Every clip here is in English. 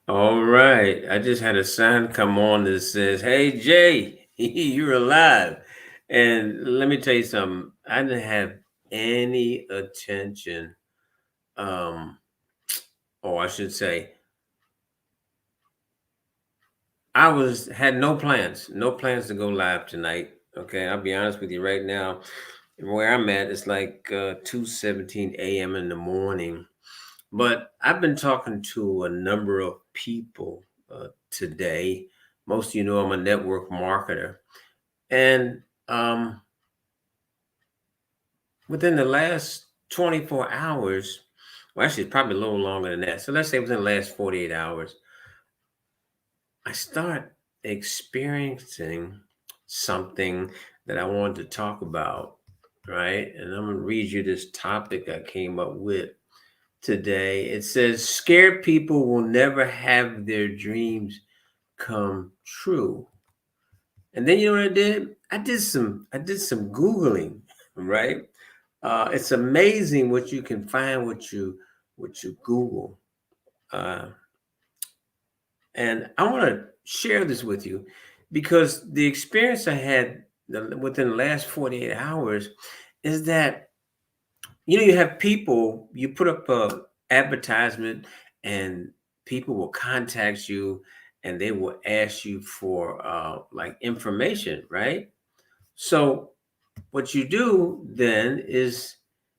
All right. I just had a sign come on that says, "Hey Jay, you're alive." And let me tell you something. I didn't have any attention. Um, or I should say, I was had no plans to go live tonight. Okay, I'll be honest with you right now. Where I'm at, it's like 2:17 a.m. in the morning. But I've been talking to a number of people today. Most of you know I'm a network marketer. And within the last 24 hours, well, actually, it's probably a little longer than that. So let's say within the last 48 hours, I start experiencing something that I wanted to talk about, right? And I'm going to read you this topic I came up with today. It says, "Scared people will never have their dreams come true." And then you know what I did? I did some Googling, right? It's amazing what you can find what you Google. Uh, and I want to share this with you because the experience I had within the last 48 hours is that you have people, you put up a advertisement and people will contact you and they will ask you for like information, right? So what you do then is,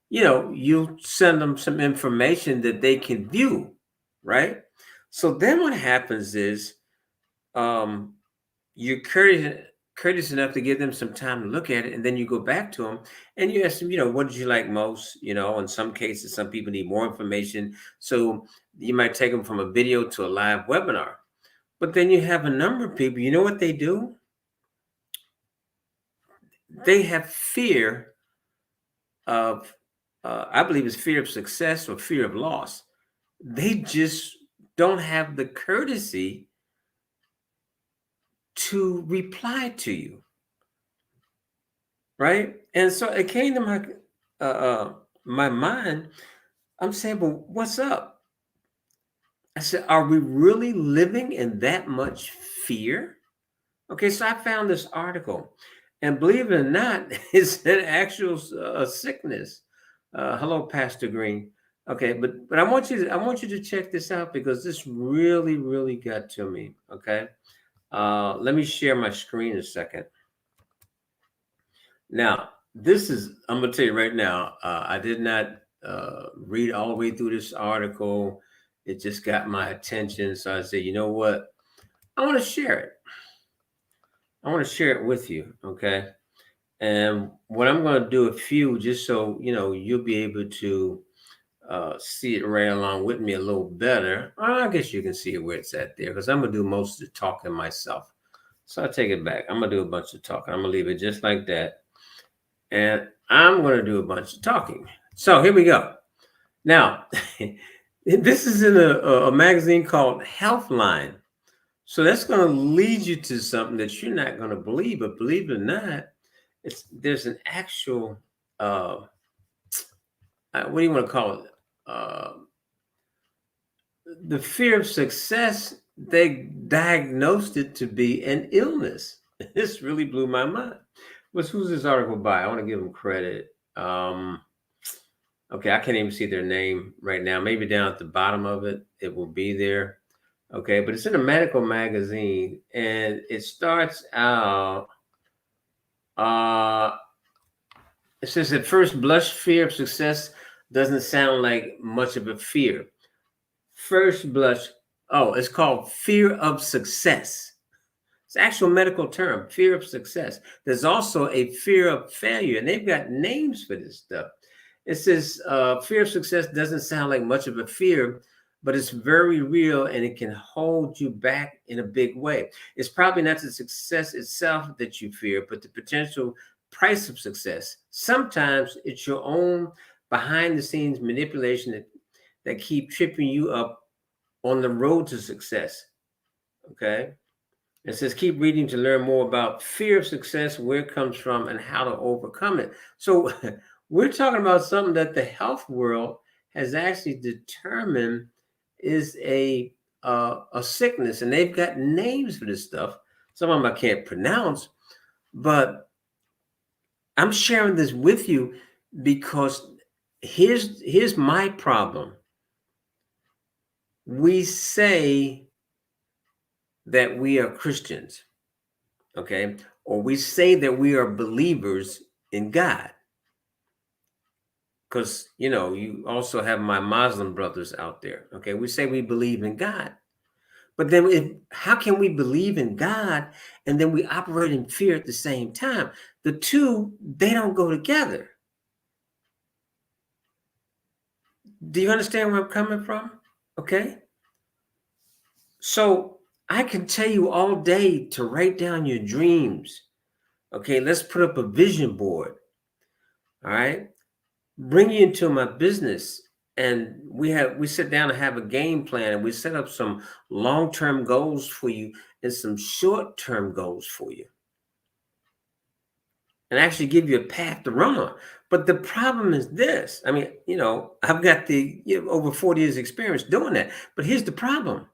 you send them some information that they can view, right? So then what happens is, um, you're courteous enough to give them some time to look at it, and then you go back to them and you ask them, what did you like most? In some cases, some people need more information, so you might take them from a video to a live webinar. But then you have a number of people, you know what they do? They have fear of, I believe it's fear of success or fear of loss. They just don't have the courtesy to reply to you, right? And so it came to my mind. I'm saying, but what's up? I said, are we really living in that much fear? Okay, so I found this article, and believe it or not, it's an actual sickness. Hello, Pastor Green. Okay, but I want you to check this out because this really really got to me. Okay, let me share my screen a second. Now, I'm gonna tell you right now. I did not read all the way through this article. It just got my attention, so I said, you know what? I want to share it. I want to share it with you. Okay. And what I'm going to do a few, just so you'll be able to see it right along with me a little better. I guess you can see it where it's at there because I'm going to do most of the talking myself. So I take it back. I'm going to do a bunch of talking. I'm going to leave it just like that. And I'm going to do a bunch of talking. So here we go. Now, this is in a magazine called Healthline. So that's going to lead you to something that you're not going to believe, but believe it or not, there's an actual what do you want to call it? The fear of success. They diagnosed it to be an illness. This really blew my mind. Who's this article by? I want to give them credit. Okay, I can't even see their name right now. Maybe down at the bottom of it, it will be there. Okay, but it's in a medical magazine, and it starts out. Uh, it says at first blush, fear of success doesn't sound like much of a fear. First blush, oh, it's called fear of success. It's an actual medical term, fear of success. There's also a fear of failure, and they've got names for this stuff. It says fear of success doesn't sound like much of a fear, but it's very real and it can hold you back in a big way. It's probably not the success itself that you fear, but the potential price of success. Sometimes it's your own behind the scenes manipulation that keep tripping you up on the road to success. Okay. It says, keep reading to learn more about fear of success, where it comes from, and how to overcome it. So, we're talking about something that the health world has actually determined is a a sickness, and they've got names for this stuff. Some of them I can't pronounce, but I'm sharing this with you because here's my problem. We say that we are Christians, okay? Or we say that we are believers in God. Because, you also have my Muslim brothers out there, okay? We say we believe in God. But then how can we believe in God and then we operate in fear at the same time? The two, they don't go together. Do you understand where I'm coming from? Okay. So I can tell you all day to write down your dreams. Okay. Let's put up a vision board. All right. Bring you into my business. And we sit down and have a game plan, and we set up some long-term goals for you and some short-term goals for you, and actually give you a path to run on. But the problem is this. I mean, I've got over 40 years experience doing that. But here's the problem.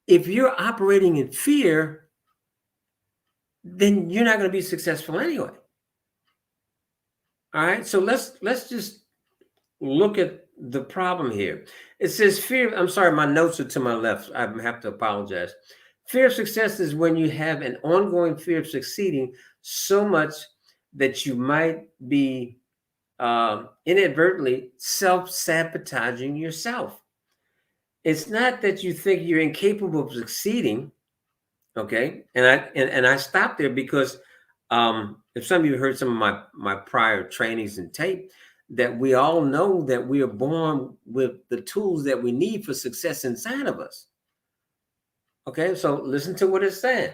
If you're operating in fear, then you're not going to be successful anyway. All right. So let's just look at the problem here. It says fear. I'm sorry, my notes are to my left. I have to apologize. Fear of success is when you have an ongoing fear of succeeding so much that you might be inadvertently self-sabotaging yourself. It's not that you think you're incapable of succeeding, okay? And I stopped there because if some of you heard some of my prior trainings and tape, that we all know that we are born with the tools that we need for success inside of us. Okay, so listen to what it's saying.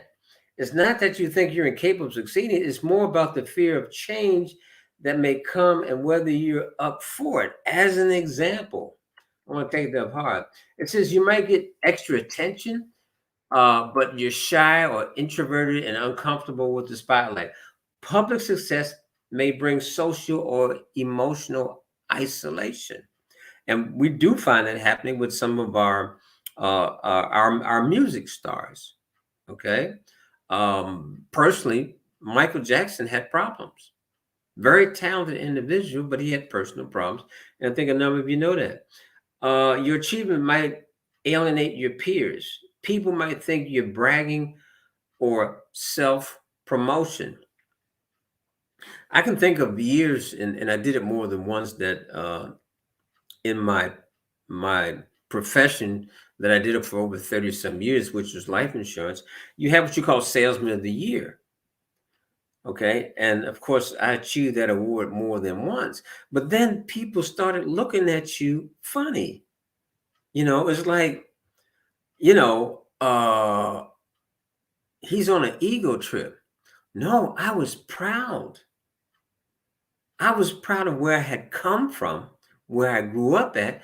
It's not that you think you're incapable of succeeding. It's more about the fear of change that may come and whether you're up for it. As an example, I want to take that apart. It says you might get extra attention, but you're shy or introverted and uncomfortable with the spotlight. Public success may bring social or emotional isolation, and we do find that happening with some of our music stars. Okay, personally, Michael Jackson had problems. Very talented individual, but he had personal problems, and I think a number of you know that. Your achievement might alienate your peers. People might think you're bragging or self-promotion. I can think of years, and I did it more than once, that in my profession that I did it for over 30 some years, which was life insurance, you have what you call Salesman of the Year. Okay. And of course, I achieved that award more than once. But then people started looking at you funny. It's like, you know, uh, he's on an ego trip. No, I was proud. I was proud of where I had come from, where I grew up at,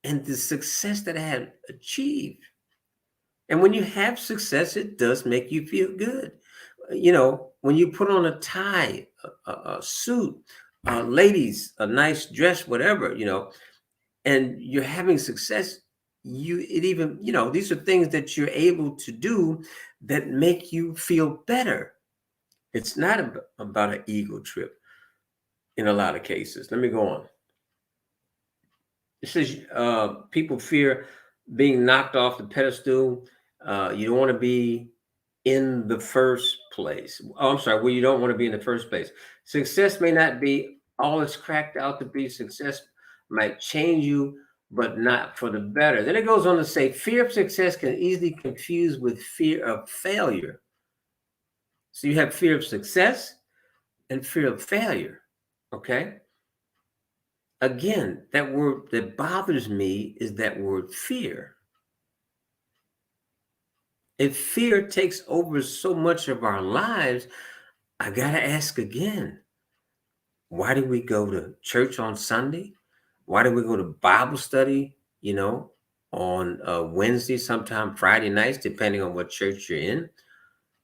and the success that I had achieved. And when you have success, it does make you feel good. When you put on a tie, a suit, ladies, a nice dress, whatever, and you're having success, these are things that you're able to do that make you feel better. It's not about an ego trip in a lot of cases. Let me go on. It says people fear being knocked off the pedestal. You don't want to be in the first place. Oh, I'm sorry. Well, you don't want to be in the first place. Success may not be all it's cracked out to be. Success might change you, but not for the better. Then it goes on to say fear of success can easily confuse with fear of failure. So you have fear of success and fear of failure. Okay. Again, that word that bothers me is that word fear. If fear takes over so much of our lives, I got to ask again, why do we go to church on Sunday? Why do we go to Bible study, on Wednesday, sometime Friday nights, depending on what church you're in?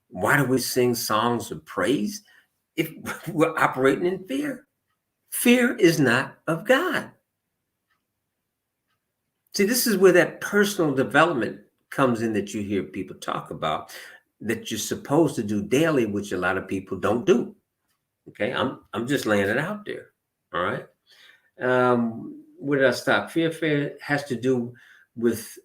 Why do we sing songs of praise if we're operating in fear? Fear is not of God. See, this is where that personal development comes in that you hear people talk about that you're supposed to do daily, which a lot of people don't do. Okay, I'm just laying it out there. All right. Where did I stop? Fear has to do with,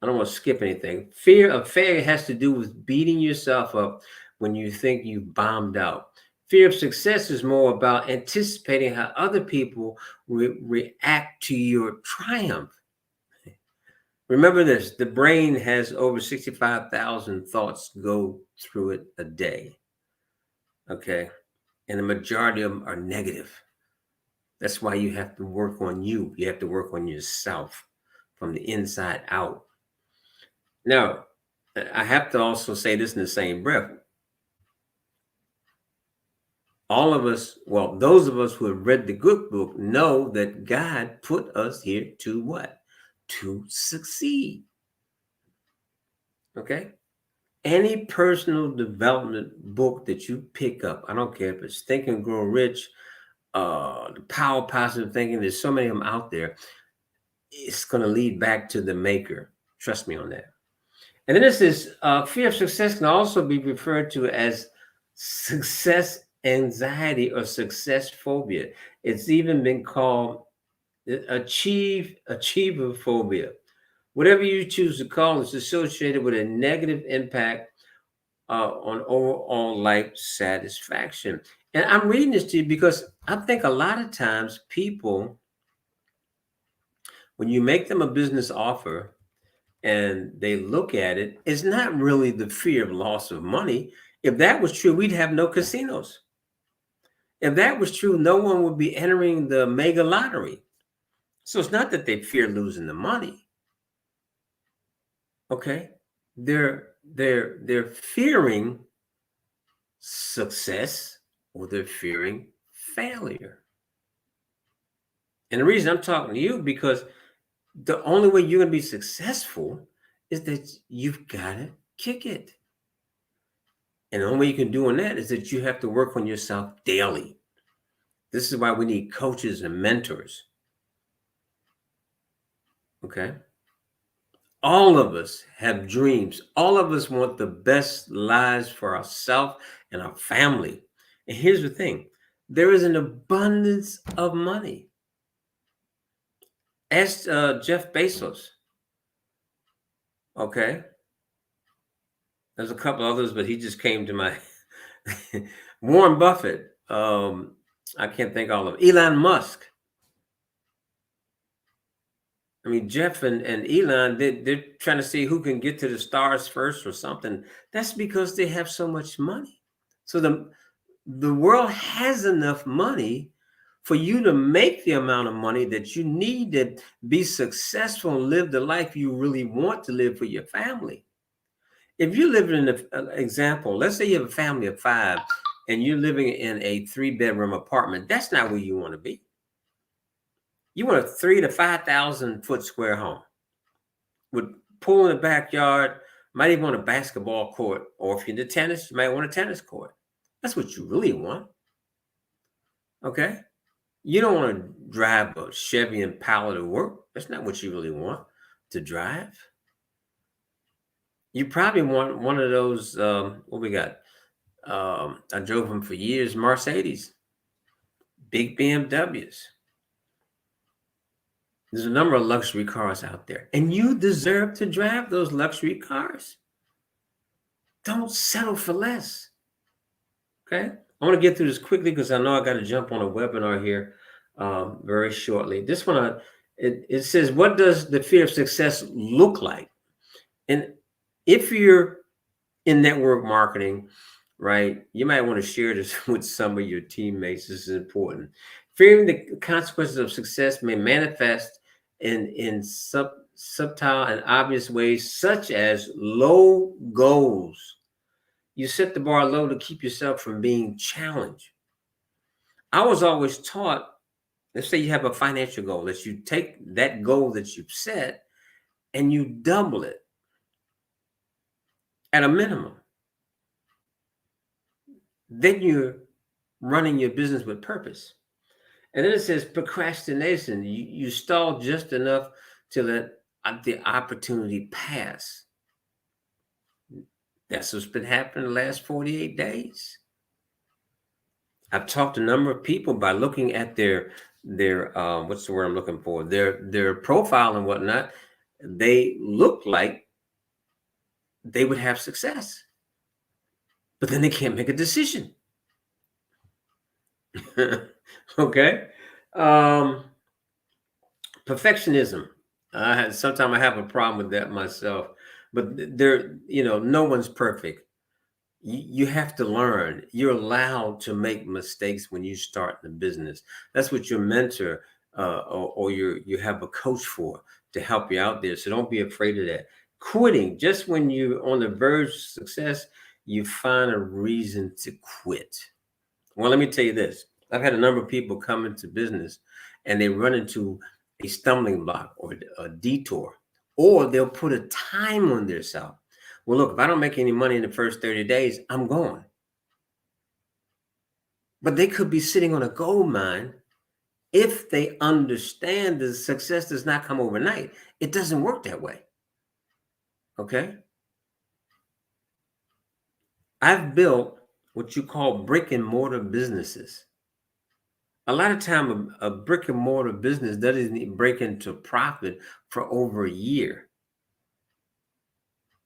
I don't want to skip anything. Fear of failure has to do with beating yourself up when you think you bombed out. Fear of success is more about anticipating how other people react to your triumph. Remember this, the brain has over 65,000 thoughts go through it a day. Okay. And the majority of them are negative. That's why you have to work on you. You have to work on yourself from the inside out. Now, I have to also say this in the same breath. All of us, well, those of us who have read the good book know that God put us here to what? To succeed. Okay? Any personal development book that you pick up, I don't care if it's Think and Grow Rich, the Power of Positive Thinking, there's so many of them out there. It's going to lead back to the maker. Trust me on that. And then this is fear of success can also be referred to as success anxiety or success phobia. It's even been called achiever phobia. Whatever you choose to call it, it's associated with a negative impact on overall life satisfaction. And I'm reading this to you because I think a lot of times people, when you make them a business offer and they look at it, it's not really the fear of loss of money. If that was true, we'd have no casinos. If that was true, no one would be entering the mega lottery. So it's not that they fear losing the money. Okay. They're fearing success or they're fearing failure. And the reason I'm talking to you because the only way you're going to be successful is that you've got to kick it. And the only way you can do on that is that you have to work on yourself daily. This is why we need coaches and mentors. Okay. All of us have dreams. All of us want the best lives for ourselves and our family. And here's the thing. There is an abundance of money. Ask Jeff Bezos. Okay. There's a couple others, but he just came to my Warren Buffett. I can't think all of them. Elon Musk. I mean, Jeff and Elon, they're trying to see who can get to the stars first or something. That's because they have so much money. So the world has enough money for you to make the amount of money that you need to be successful and live the life you really want to live for your family. If you live in an example, let's say you have a family of 5 and you're living in a 3-bedroom apartment, that's not where you want to be. You want a 3,000 to 5,000 foot square home with pool in the backyard, might even want a basketball court, or if you're into tennis, you might want a tennis court. That's what you really want. Okay? You don't want to drive a Chevy Impala to work. That's not what you really want to drive. You probably want one of those, what we got? I drove them for years, Mercedes, big BMWs. There's a number of luxury cars out there, and you deserve to drive those luxury cars. Don't settle for less. Okay? I want to get through this quickly because I know I got to jump on a webinar here very shortly. This one, it says, what does the fear of success look like? And if you're in network marketing, right, you might want to share this with some of your teammates. This is important. Fearing the consequences of success may manifest in subtle and obvious ways, such as low goals. You set the bar low to keep yourself from being challenged. I was always taught, let's say you have a financial goal, that you take that goal that you've set and you double it at a minimum. Then you're running your business with purpose. And then it says procrastination. You stall just enough till that the opportunity pass. That's what's been happening the last 48 days. I've talked to a number of people by looking at their what's the word I'm looking for? Their profile and whatnot. They look like they would have success, but then they can't make a decision. Okay. Perfectionism. Sometimes I have a problem with that myself, but no one's perfect. You have to learn. You're allowed to make mistakes when you start the business. That's what your mentor or you have a coach for, to help you out there. So don't be afraid of that. Quitting, just when you're on the verge of success, you find a reason to quit. Well, let me tell you this. I've had a number of people come into business and they run into a stumbling block or a detour, or they'll put a time on themselves. Well, look, if I don't make any money in the first 30 days, I'm gone. But they could be sitting on a gold mine if they understand that success does not come overnight. It doesn't work that way. Okay. I've built what you call brick and mortar businesses. A lot of time, a brick and mortar business doesn't break into profit for over a year,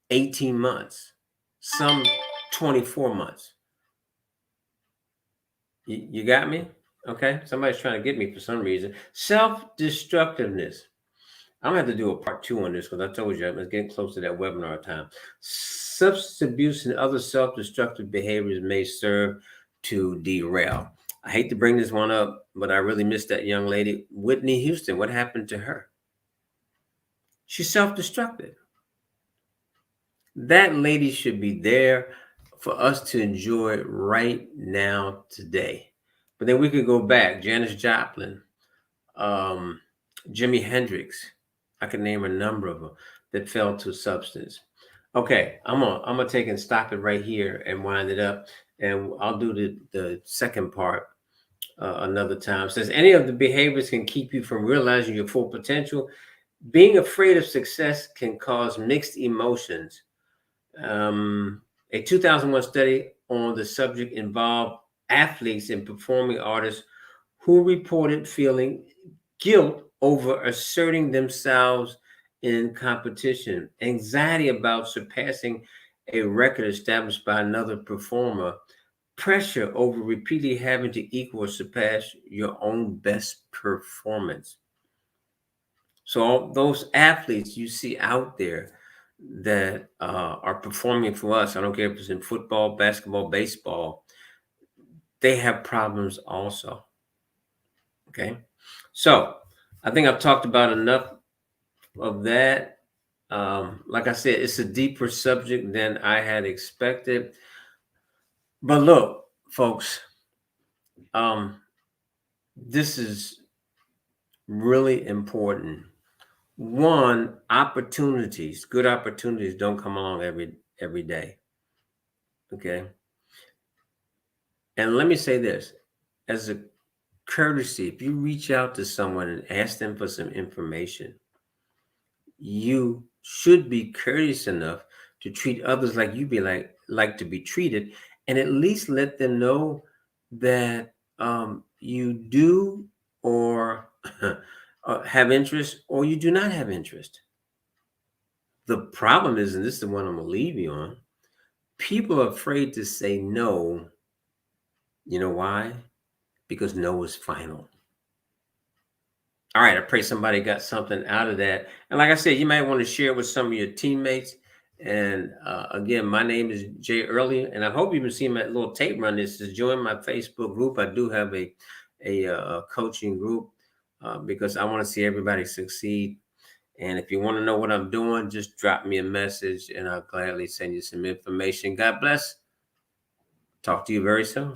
18 months, some 24 months. You got me? Okay. Somebody's trying to get me for some reason. Self-destructiveness. I'm gonna have to do a part 2 on this because I told you I'm getting close to that webinar time. Substance abuse and other self-destructive behaviors may serve to derail. I hate to bring this one up, but I really miss that young lady, Whitney Houston. What happened to her? She self-destructed. That lady should be there for us to enjoy right now, today. But then we could go back. Janis Joplin, Jimi Hendrix. I could name a number of them that fell to substance. Okay, I'm gonna take and stop it right here and wind it up, and I'll do the second part another time. It says any of the behaviors can keep you from realizing your full potential. Being afraid of success can cause mixed emotions. A 2001 study on the subject involved athletes and performing artists who reported feeling guilt over asserting themselves in competition, anxiety about surpassing a record established by another performer, pressure over repeatedly having to equal or surpass your own best performance. So all those athletes you see out there that are performing for us, I don't care if it's in football, basketball, baseball, they have problems also. Okay. So I think I've talked about enough of that. Like I said, it's a deeper subject than I had expected. But look, folks, this is really important. One, opportunities, good opportunities don't come along every day. Okay. And let me say this as a courtesy, if you reach out to someone and ask them for some information, you should be courteous enough to treat others like you be like to be treated, and at least let them know that you do or have interest, or you do not have interest. The problem is, and this is the one I'm gonna leave you on, people are afraid to say no. You know why? Because no is final. All right, I pray somebody got something out of that. And like I said, you might want to share it with some of your teammates. And again, my name is Jay Early, and I hope you've been seeing my little tape run. This is join my Facebook group. I do have a coaching group because I want to see everybody succeed. And if you want to know what I'm doing, just drop me a message, and I'll gladly send you some information. God bless. Talk to you very soon.